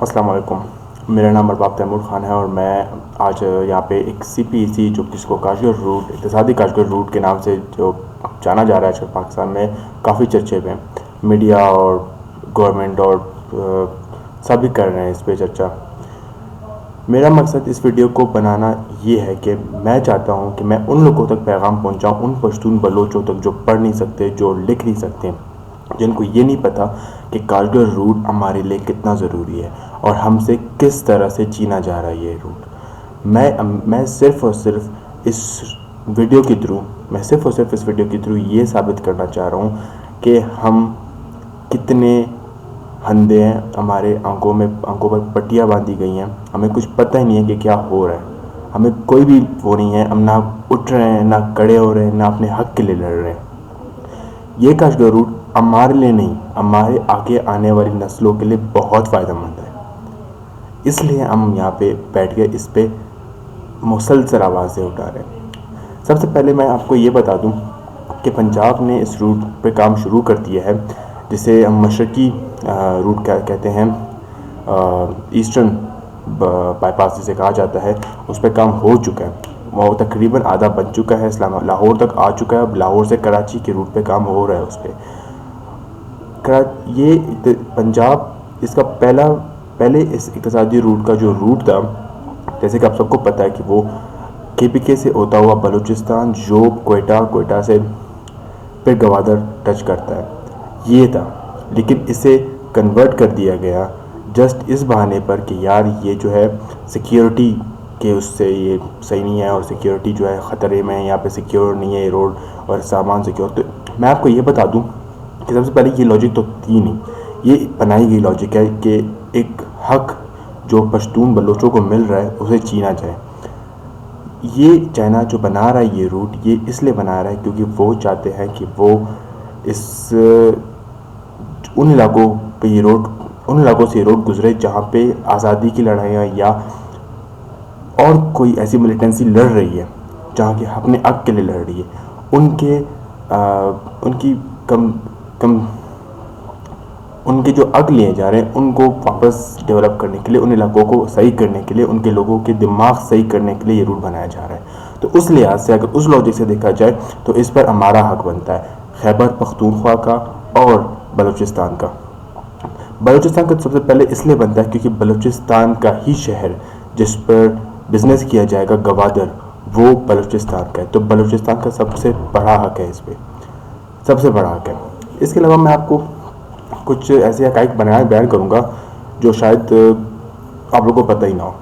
अस्सलाम वालेकुम। मेरा नाम अरबाब तैमूर ख़ान है और मैं आज यहाँ पे एक CPEC जो जिसको काशगर रूट इक़्तिसादी काशगर रूट के नाम से जो जाना जा रहा है आजकल पाकिस्तान में काफ़ी चर्चे में मीडिया और गवर्नमेंट और सभी कर रहे हैं इस पे चर्चा। मेरा मकसद इस वीडियो को बनाना ये है कि मैं चाहता हूँ कि मैं उन लोगों तक पैगाम पहुँचाऊँ, उन पश्तून बलोचों तक जो पढ़ नहीं सकते, जो लिख नहीं सकते, जिनको ये नहीं पता कि काशगर रूट हमारे लिए कितना ज़रूरी है और हमसे किस तरह से छीना जा रहा है ये रूट। मैं सिर्फ़ और सिर्फ इस वीडियो के थ्रू ये साबित करना चाह रहा हूँ कि हम कितने अंधे हैं। हमारे आंखों पर पट्टियाँ बांधी गई हैं, हमें कुछ पता ही नहीं है कि क्या हो रहा है। हमें कोई भी वो नहीं है, हम ना उठ रहे हैं, ना खड़े हो रहे हैं, ना अपने हक़ के लिए लड़ रहे हैं। ये काशगर रूट हमारे लिए नहीं, हमारे आगे आने वाली नस्लों के लिए बहुत फ़ायदेमंद है। इसलिए हम यहाँ पे बैठ के इस पे मुसलसल आवाज़ें उठा रहे हैं। सबसे पहले मैं आपको ये बता दूँ कि पंजाब ने इस रूट पे काम शुरू कर दिया है, जिसे हम मशरक़ी रूट कहते हैं, ईस्टर्न बाईपास जिसे कहा जाता है। उस पर काम हो चुका है, वो तकरीबन आधा बन चुका है, लाहौर तक आ चुका है। अब लाहौर से कराची के रूट पे काम हो रहा है उस पर। ये पंजाब इसका पहले इस इक़्तिसादी रूट का जो रूट था, जैसे कि आप सबको पता है कि वो KPK से होता हुआ बलूचिस्तान, जोब, कोयटा से फिर गवादर टच करता है, ये था। लेकिन इसे कन्वर्ट कर दिया गया जस्ट इस बहाने पर कि यार ये जो है सिक्योरिटी के उससे ये सही नहीं है और सिक्योरिटी जो है ख़तरे में है, यहाँ पे सिक्योर नहीं है ये रोड और सामान सिक्योर। तो मैं आपको ये बता दूँ कि सबसे पहले ये लॉजिक तो थी नहीं, ये बनाई गई लॉजिक है कि एक हक़ जो पश्तून बलोचों को मिल रहा है उसे छीना जाए। ये चाइना जो बना रहा है ये रूट, ये इसलिए बना रहा है क्योंकि वो चाहते हैं कि वो उन इलाकों से ये रोड गुजरे जहाँ पे आज़ादी की लड़ाइयाँ या और कोई ऐसी मिलिटेंसी लड़ रही है, जहाँ के अपने हक़ के लिए लड़ रही है, उनके जो हक़ लिए जा रहे हैं उनको वापस डेवलप करने के लिए, उन इलाकों को सही करने के लिए, उनके लोगों के दिमाग सही करने के लिए ये रूट बनाया जा रहा है। तो उस लिहाज से अगर उस लॉजिक से देखा जाए तो इस पर हमारा हक़ बनता है, खैबर पख्तूनख्वा का और बलूचिस्तान का। बलूचिस्तान का सबसे पहले इसलिए बनता है क्योंकि बलूचिस्तान का ही शहर जिस पर बिज़नेस किया जाएगा, गवादर, वो बलूचिस्तान का है। तो बलूचिस्तान का सबसे बड़ा हक़ है, इस पर सबसे बड़ा हक़ है। इसके अलावा मैं आपको कुछ ऐसे हक़ाइक़ बयान करूँगा जो शायद आप लोगों को पता ही ना हो।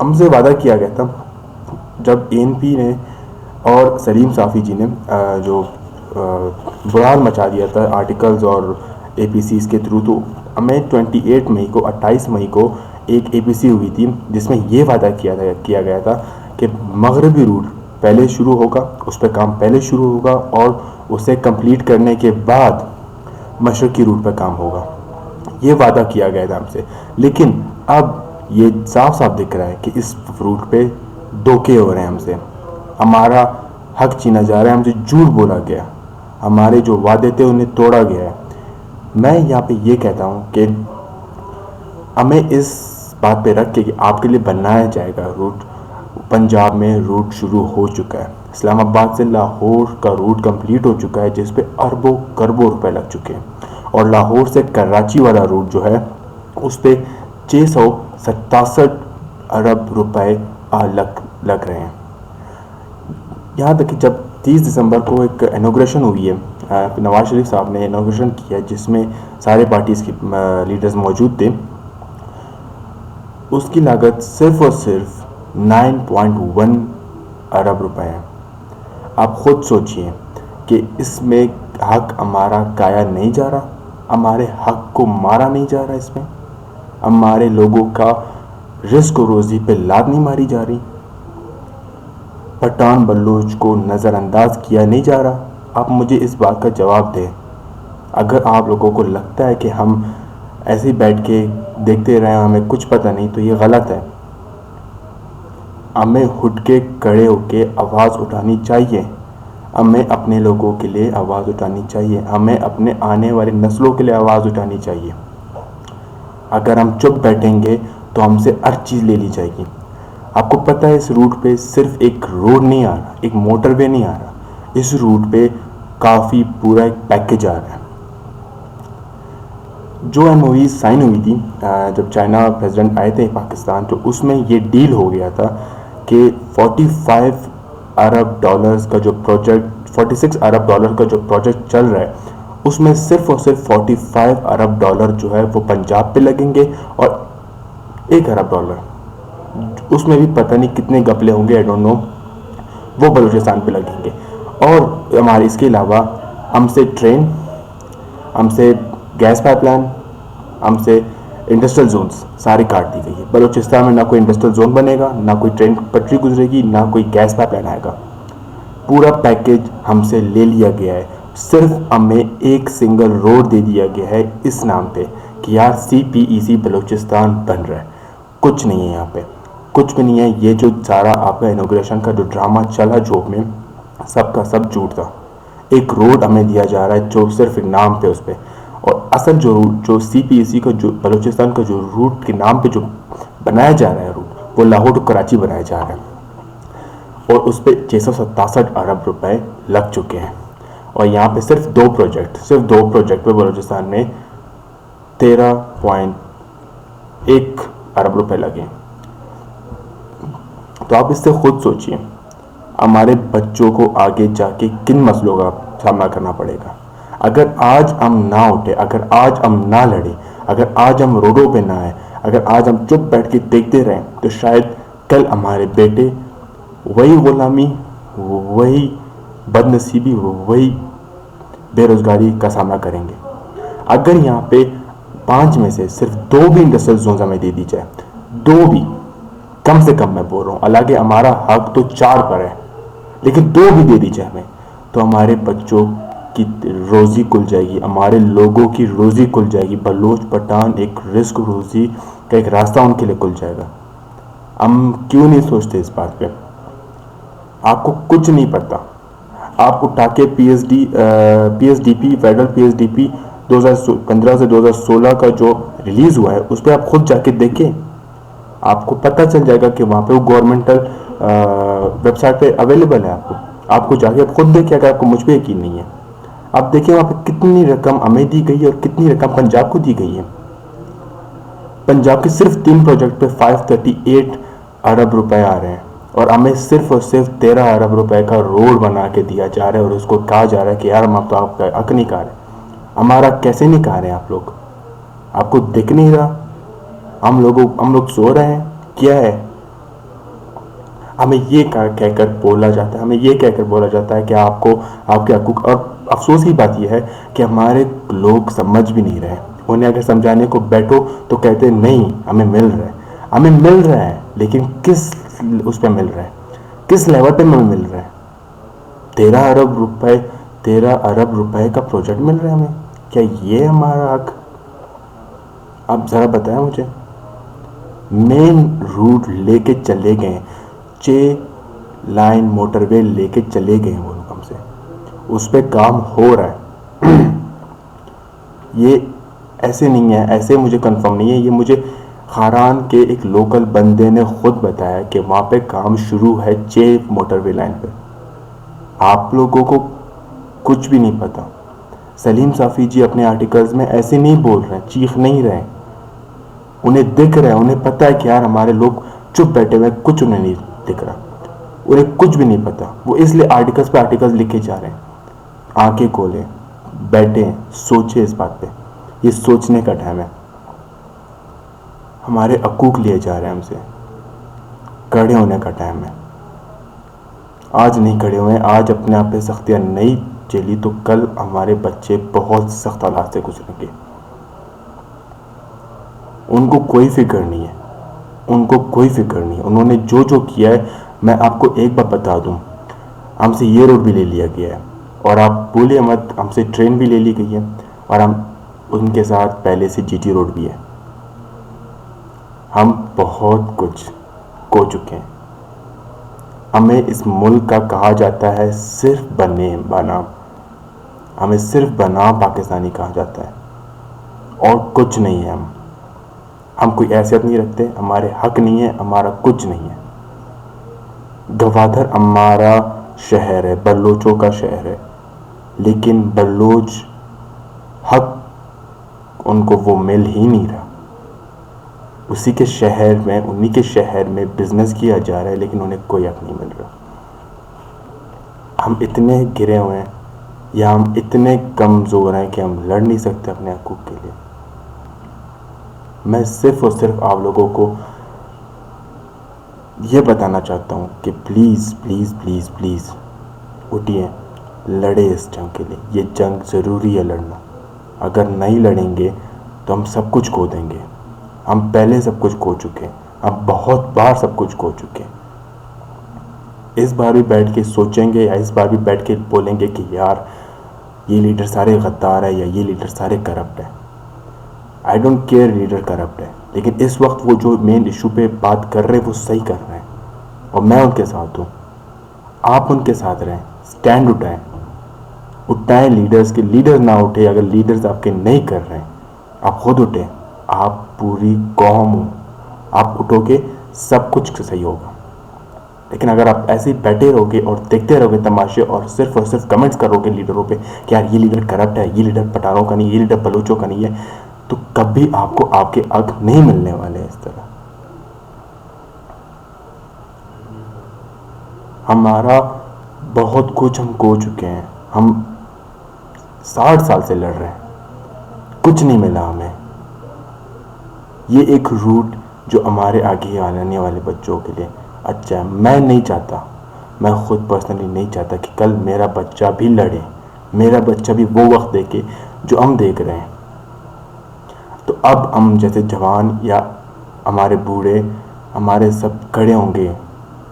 हमसे वादा किया गया था जब ANP ने और सलीम साफ़ी जी ने जो बुरान मचा दिया था आर्टिकल्स और APCs के थ्रू, तो हमें 28 मई को एक APC हुई थी जिसमें ये वादा किया गया था कि मगरबी रूट पहले शुरू होगा, उस पर काम पहले शुरू होगा और उसे कंप्लीट करने के बाद मशरक़ी रूट पर काम होगा। ये वादा किया गया था हमसे। लेकिन अब ये साफ साफ दिख रहा है कि इस रूट पे धोखे हो रहे हैं हमसे, हमारा हक़ छीना जा रहा है, हमसे झूठ बोला गया, हमारे जो वादे थे उन्हें तोड़ा गया है। मैं यहाँ पे ये कहता हूँ कि हमें इस बात पे रख के कि आपके लिए बनाया जाएगा रूट। पंजाब में रूट शुरू हो चुका है, इस्लामाबाद से लाहौर का रूट कंप्लीट हो चुका है, जिस पे अरबों खरबों रुपए लग चुके हैं। और लाहौर से कराची वाला रूट जो है उस पर 667 अरब रुपए लग रहे हैं। यहाँ तक कि जब 30 दिसंबर को एक इनॉग्रेशन हुई है, नवाज शरीफ साहब ने इनॉग्रेशन किया जिसमें सारे पार्टीज़ के लीडर्स मौजूद थे, उसकी लागत सिर्फ़ और सिर्फ 9.1 अरब रुपए है। आप ख़ुद सोचिए कि इसमें हक़ हमारा काया नहीं जा रहा, हमारे हक़ को मारा नहीं जा रहा, इसमें हमारे लोगों का रिस्क और रोज़ी पे लात नहीं मारी जा रही, पठान बलोच को नज़रअंदाज किया नहीं जा रहा। आप मुझे इस बात का जवाब दें। अगर आप लोगों को लगता है कि हम ऐसे ही बैठ के देखते रहें, हमें कुछ पता नहीं, तो ये गलत है। हमें उठ के खड़े होके आवाज़ उठानी चाहिए, हमें अपने लोगों के लिए आवाज़ उठानी चाहिए, हमें अपने आने वाली नस्लों के लिए आवाज़ उठानी चाहिए। अगर हम चुप बैठेंगे तो हमसे हर चीज़ ले ली जाएगी। आपको पता है इस रूट पे सिर्फ एक रोड नहीं आ रहा, एक मोटरवे नहीं आ रहा, इस रूट पे काफ़ी पूरा एक पैकेज आ रहा है। जो एमओयू साइन हुई थी जब चाइना प्रेसिडेंट आए थे पाकिस्तान, तो उसमें ये डील हो गया था कि 45 अरब डॉलर्स का जो प्रोजेक्ट 46 अरब डॉलर का जो प्रोजेक्ट चल रहा है, उसमें सिर्फ और सिर्फ 45 अरब डॉलर जो है वो पंजाब पे लगेंगे, और 1 अरब डॉलर उसमें भी पता नहीं कितने गपले होंगे, आई डोंट नो, वो बलूचिस्तान पे लगेंगे। और हमारे इसके अलावा हमसे ट्रेन, हमसे गैस पाइपलाइन, हमसे इंडस्ट्रियल जोन्स सारी काट दी गई है। बलूचिस्तान में ना कोई इंडस्ट्रियल जोन बनेगा, ना कोई ट्रेन पटरी गुजरेगी, ना कोई गैस पाइपलाइन आएगा। पूरा पैकेज हमसे ले लिया गया है। सिर्फ हमें एक सिंगल रोड दे दिया गया है इस नाम पे कि यार CPEC बलूचिस्तान बन रहा है। कुछ नहीं है यहाँ पे, कुछ भी नहीं है। ये जो सारा आपका इनॉग्रेशन का जो ड्रामा चला जोब में, सबका सब झूठ था। एक रोड हमें दिया जा रहा है जो सिर्फ एक नाम पे उस पर, और असल जो CPEC का जो बलूचिस्तान का जो रूट के नाम पे जो बनाया जा रहा है रूट, वो लाहौर टू कराची बनाया जा रहा है, और उस पर 667 अरब रुपए लग चुके हैं। और यहाँ पे सिर्फ दो प्रोजेक्ट पे बलूचिस्तान में 13.1 अरब रुपए लगे। तो आप इससे खुद सोचिए हमारे बच्चों को आगे जाके किन मसलों का सामना करना पड़ेगा। अगर आज हम ना उठे, अगर आज हम ना लड़े, अगर आज हम रोडों पे ना आए, अगर आज हम चुप बैठ के देखते रहें, तो शायद कल हमारे बेटे वही गुलामी, वही बदनसीबी, वही बेरोजगारी का सामना करेंगे। अगर यहाँ पे 5 में से सिर्फ 2 भी इंडस्ट्रियल जोन हमें दे दी जाए, 2 भी, कम से कम मैं बोल रहा हूँ, हालांकि हमारा हक तो 4 पर है, लेकिन 2 भी दे दी जाए हमें, तो हमारे बच्चों की रोज़ी खुल जाएगी, हमारे लोगों की रोज़ी खुल जाएगी। बलोच पठान एक रिस्क रोज़ी का एक रास्ता उनके लिए खुल जाएगा। हम क्यों नहीं सोचते इस बात पे? आपको कुछ नहीं पता। आप उठा के PSDP फेडरल PSDP 2015 से 2016 का जो रिलीज़ हुआ है, उस पर आप खुद जाके देखें, आपको पता चल जाएगा कि वहाँ पे वो गवर्नमेंटल वेबसाइट पे अवेलेबल है। आपको जाके आप खुद देखिए, अगर आपको मुझ पर यकीन नहीं है। आप देखिए वहाँ पे कितनी रकम हमें दी गई है और कितनी रकम पंजाब को दी गई है। पंजाब के सिर्फ 3 प्रोजेक्ट पे 538 अरब रुपए आ रहे हैं, और हमें सिर्फ और सिर्फ 13 अरब रुपए का रोड बना के दिया जा रहा है, और उसको कहा जा रहा है कि यार हम तो आपका हक नहीं खा रहे। हमारा कैसे नहीं खा रहे हैं आप लोग? आपको दिख नहीं रहा? हम लोग सो रहे हैं? क्या है? हमें ये कहकर बोला जाता है कि आपको आपके हकूक, और अफसोस की बात यह है कि हमारे लोग समझ भी नहीं रहे। उन्हें अगर समझाने को बैठो तो कहते हैं नहीं हमें मिल रहा है, लेकिन किस उस पर मिल रहा है, किस लेवल पे हमें मिल रहा है? 13 अरब रुपए का प्रोजेक्ट मिल रहा है हमें। क्या ये हमारा हक? आप ज़रा बताएं मुझे। मेन रूट लेके चले गए, 6 लाइन मोटरवे लेके चले गए वो लोग हमसे, उस पर काम हो रहा है। ये ऐसे नहीं है, ऐसे मुझे कंफर्म नहीं है, ये मुझे खारान के एक लोकल बंदे ने खुद बताया कि वहाँ पे काम शुरू है 6 मोटरवे लाइन पे। आप लोगों को कुछ भी नहीं पता। सलीम साफ़ी जी अपने आर्टिकल्स में ऐसे नहीं बोल रहे हैं, चीख नहीं रहे हैं, उन्हें दिख रहा है, उन्हें पता है कि यार हमारे लोग चुप बैठे हुए, कुछ उन्हें नहीं दिख रहा, उन्हें कुछ भी नहीं पता। वो इसलिए आर्टिकल्स पे आर्टिकल्स लिखे जा रहे हैं। आंखें खोलें, बैठें, सोचें इस बात पे। ये सोचने का टाइम है। हमारे हकूक लिए जा रहे हैं हमसे, खड़े होने का टाइम है। आज नहीं खड़े हुए, आज अपने आप पे सख्तियाँ नहीं झेली तो कल हमारे बच्चे बहुत सख्त हालात से गुजरेंगे। उनको कोई फिक्र नहीं है, उन्होंने जो किया है। मैं आपको एक बात बता दूं, हमसे ये रोड भी ले लिया गया है, और आप बोलिए मत, हमसे ट्रेन भी ले ली गई है, और हम उनके साथ पहले से GT रोड भी है। हम बहुत कुछ खो चुके हैं। हमें इस मुल्क का कहा जाता है सिर्फ बनाम, हमें सिर्फ बनाम पाकिस्तानी कहा जाता है, और कुछ नहीं है हम। हम कोई हैसियत नहीं रखते, हमारे हक नहीं है, हमारा कुछ नहीं है। गवादर हमारा शहर है, बलोचों का शहर है, लेकिन बलोच हक उनको वो मिल ही नहीं रहा। उसी के शहर में, उन्हीं के शहर में बिजनेस किया जा रहा है, लेकिन उन्हें कोई हक नहीं मिल रहा। हम इतने गिरे हुए हैं या हम इतने कमज़ोर हैं कि हम लड़ नहीं सकते अपने हकूक़ के लिए। मैं सिर्फ़ और सिर्फ आप लोगों को ये बताना चाहता हूँ कि प्लीज़ प्लीज़ प्लीज़ प्लीज़ उठिए, लड़े इस जंग के लिए। ये जंग ज़रूरी है लड़ना। अगर नहीं लड़ेंगे तो हम सब कुछ खो देंगे। हम पहले सब कुछ खो चुके हैं, अब बहुत बार सब कुछ खो चुके हैं। इस बार भी बैठ के सोचेंगे या इस बार भी बैठ के बोलेंगे कि यार ये लीडर सारे गद्दार है या ये लीडर सारे करप्ट है। I don't care leader corrupt है, लेकिन इस वक्त वो जो मेन इशू पे बात कर रहे हैं वो सही कर रहे हैं और मैं उनके साथ हूँ। आप उनके साथ रहें, स्टैंड उठाएं लीडर्स के। लीडर ना उठे, अगर लीडर्स आपके नहीं कर रहे हैं, आप खुद उठें। आप पूरी कौम हो, आप उठोगे सब कुछ सही होगा। लेकिन अगर आप ऐसे ही बैठे रहोगे और देखते रहोगे तमाशे और सिर्फ कमेंट्स करोगे लीडरों पे कि यार ये लीडर करप्ट है, ये लीडर पठानों का नहीं, ये लीडर बलूचों का नहीं है, तो कभी आपको आपके हक नहीं मिलने वाले हैं। इस तरह हमारा बहुत कुछ हम खो चुके हैं। हम 60 साल से लड़ रहे हैं, कुछ नहीं मिला हमें। ये एक रूट जो हमारे आगे आने वाले बच्चों के लिए अच्छा है। मैं नहीं चाहता, मैं खुद पर्सनली नहीं चाहता कि कल मेरा बच्चा भी लड़े, मेरा बच्चा भी वो वक्त देखे जो हम देख रहे हैं। तो अब हम जैसे जवान या हमारे बूढ़े हमारे सब खड़े होंगे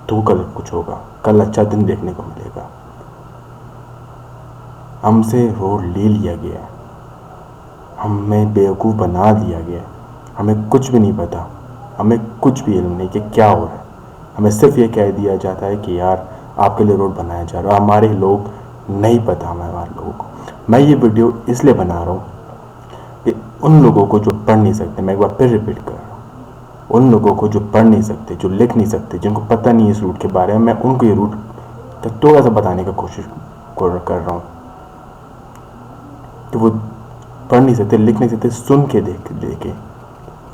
तो कल कुछ होगा, कल अच्छा दिन देखने को मिलेगा। हमसे रोड ले लिया गया है, हमें बेवकूफ़ बना दिया गया है। हमें कुछ भी नहीं पता, हमें कुछ भी इल्म नहीं कि क्या हो रहा है। हमें सिर्फ ये कह दिया जाता है कि यार आपके लिए रोड बनाया जा रहा है। हमारे लोग नहीं पता, हमारे लोगों को। मैं ये वीडियो इसलिए बना रहा हूँ कि उन लोगों को जो पढ़ नहीं सकते, मैं एक बार फिर रिपीट कर रहा हूँ, उन लोगों को जो पढ़ नहीं सकते, जो लिख नहीं सकते, जिनको पता नहीं है इस रूट के बारे में, मैं उनको ये रूट थोड़ा सा बताने का कोशिश कर रहा हूँ कि वो पढ़ नहीं सकते, लिख नहीं सकते, सुन के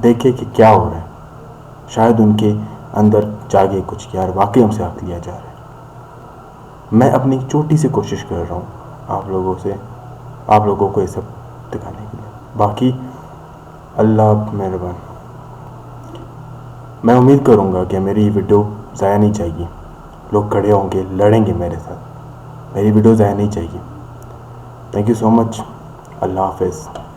देखे कि क्या हो रहा है। शायद उनके अंदर जागे कुछ कि यार वाकई हमसे हक लिया जा रहा है। मैं अपनी छोटी सी कोशिश कर रहा हूँ आप लोगों को ये सब दिखाने के लिए। बाकी अल्लाह मेहरबान। मैं उम्मीद करूँगा कि मेरी वीडियो ज़ाया नहीं जाएगी। लोग खड़े होंगे, लड़ेंगे मेरे साथ। मेरी वीडियो ज़ाया नहीं जाएगी। Thank you so much. अल्लाह हाफ़िज़।